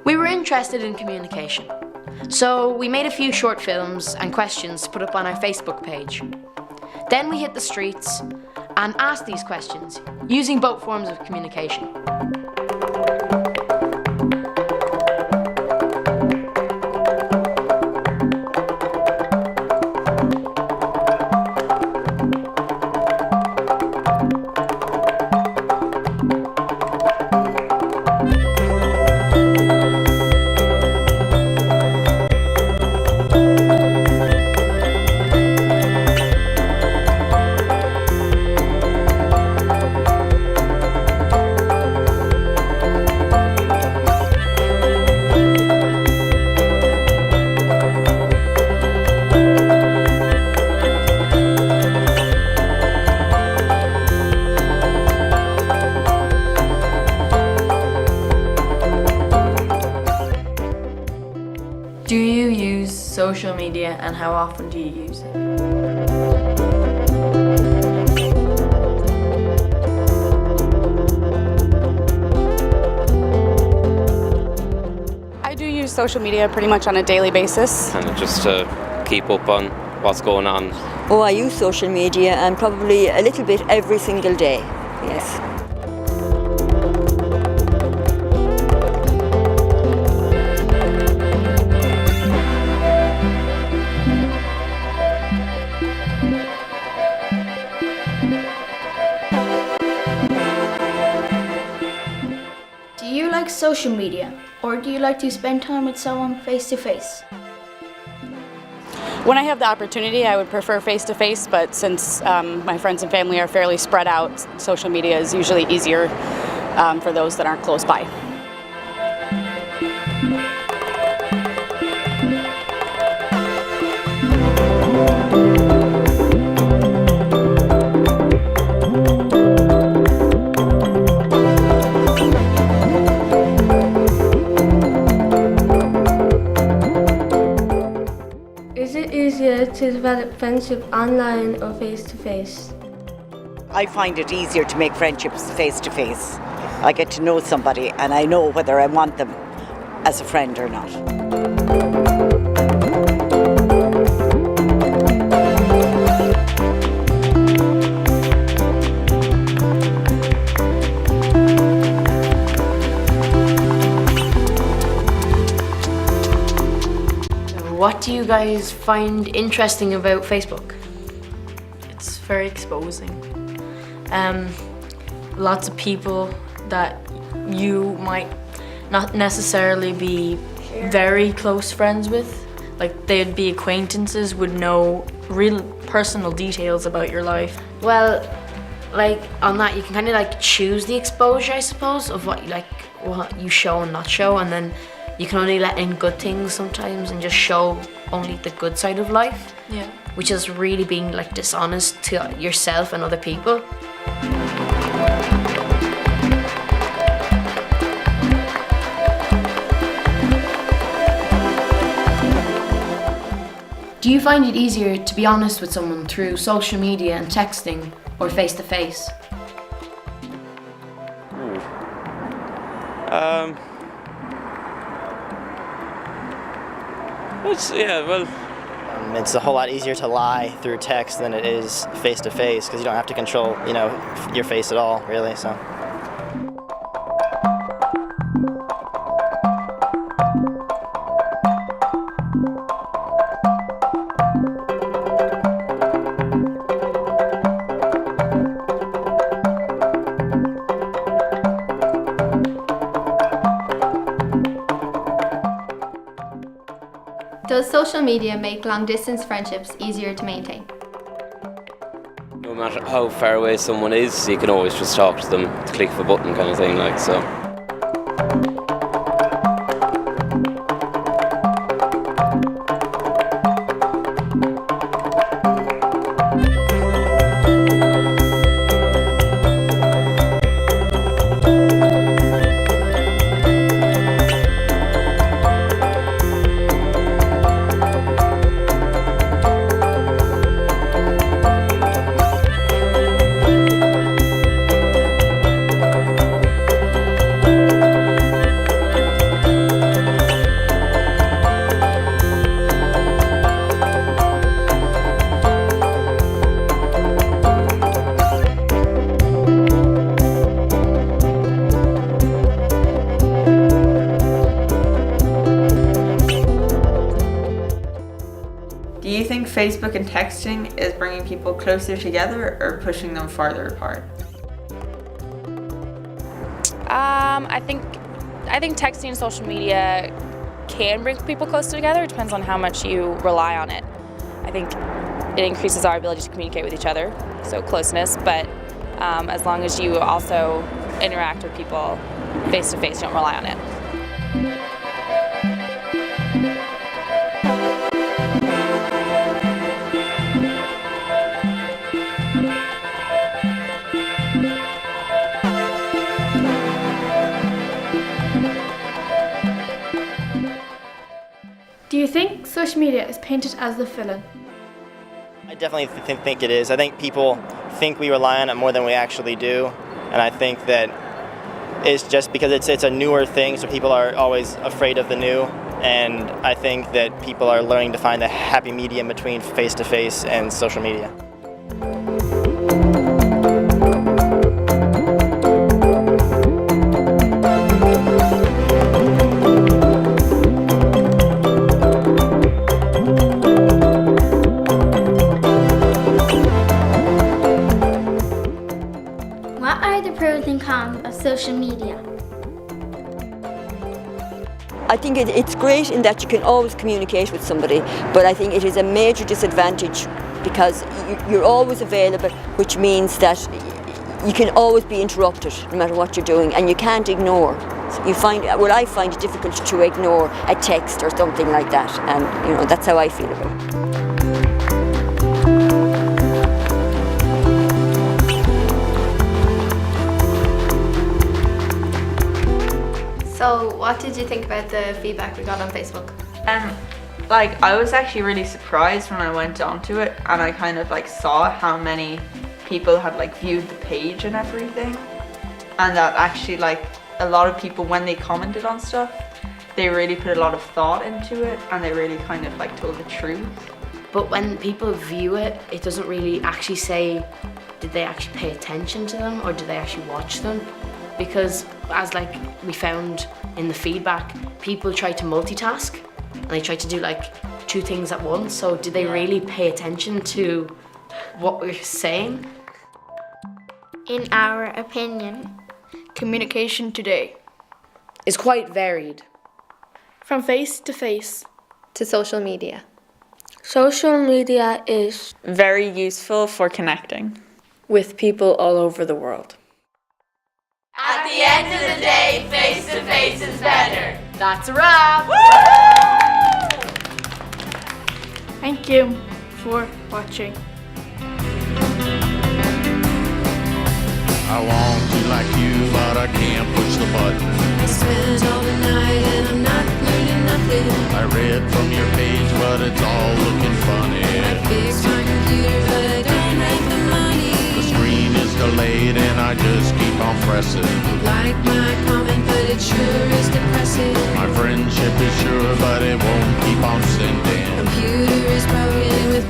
We were interested in communication, so we made a few short films and questions to put up on our Facebook page. Then we hit the streets and asked these questions, using both forms of communication. Do you use social media, and how often do you use it? I do use social media pretty much on a daily basis. And just to keep up on what's going on. Oh, I use social media and probably a little bit every single day, yes. Do you like social media, or do you like to spend time with someone face to face? When I have the opportunity, I would prefer face-to-face, but since my friends and family are fairly spread out, social media is usually easier for those that aren't close by. Is it easier to develop friendship online or face-to-face? I find it easier to make friendships face-to-face. I get to know somebody and I know whether I want them as a friend or not. What do you guys find interesting about Facebook? It's very exposing. Lots of people that you might not necessarily be very close friends with, like they'd be acquaintances, would know real personal details about your life. Well, like on that you can kind of like choose the exposure, I suppose, of what you like, what you show and not show, and then you can only let in good things sometimes and just show only the good side of life. Yeah. Which is really being like dishonest to yourself and other people. Do you find it easier to be honest with someone through social media and texting or face to face? It's a whole lot easier to lie through text than it is face to face, because you don't have to control, your face at all, really. So. Does social media make long-distance friendships easier to maintain? No matter how far away someone is, you can always just talk to them, the click of a button kind of thing, like so. Facebook and texting is bringing people closer together or pushing them farther apart? I think texting and social media can bring people closer together. It depends on how much you rely on it. I think it increases our ability to communicate with each other, so closeness, but as long as you also interact with people face to face, don't rely on it. Do you think social media is painted as the villain? I definitely think it is. I think people think we rely on it more than we actually do, and I think that it's just because it's a newer thing, so people are always afraid of the new, and I think that people are learning to find the happy medium between face-to-face and social media. What are the pros and cons of social media? I think it's great in that you can always communicate with somebody, but I think it is a major disadvantage because you're always available, which means that you can always be interrupted no matter what you're doing, and you can't ignore. I find it difficult to ignore a text or something like that, and that's how I feel about it. So, what did you think about the feedback we got on Facebook? I was actually really surprised when I went onto it and I kind of saw how many people had viewed the page and everything, and that actually a lot of people, when they commented on stuff, they really put a lot of thought into it and they really kind of told the truth. But when people view it, it doesn't really actually say, did they actually pay attention to them or did they actually watch them? Because as we found in the feedback, people try to multitask and they try to do two things at once. So did they really pay attention to what we're saying? In our opinion, communication today Is quite varied. from face to face. To social media. Social media is Very useful for connecting with people all over the world. At the end of the day, face to face is better. That's a wrap. Thank you for watching. I want to like you, but I can't push the button. I spent all the night and I'm not learning nothing. I read from your page, but it's all looking funny. I fixed my computer, but I don't have the money. The screen is delayed and I just keep on pressing. Like my comment, but it sure is depressing. My friendship is sure, but it won't keep on sending. Computer is broken with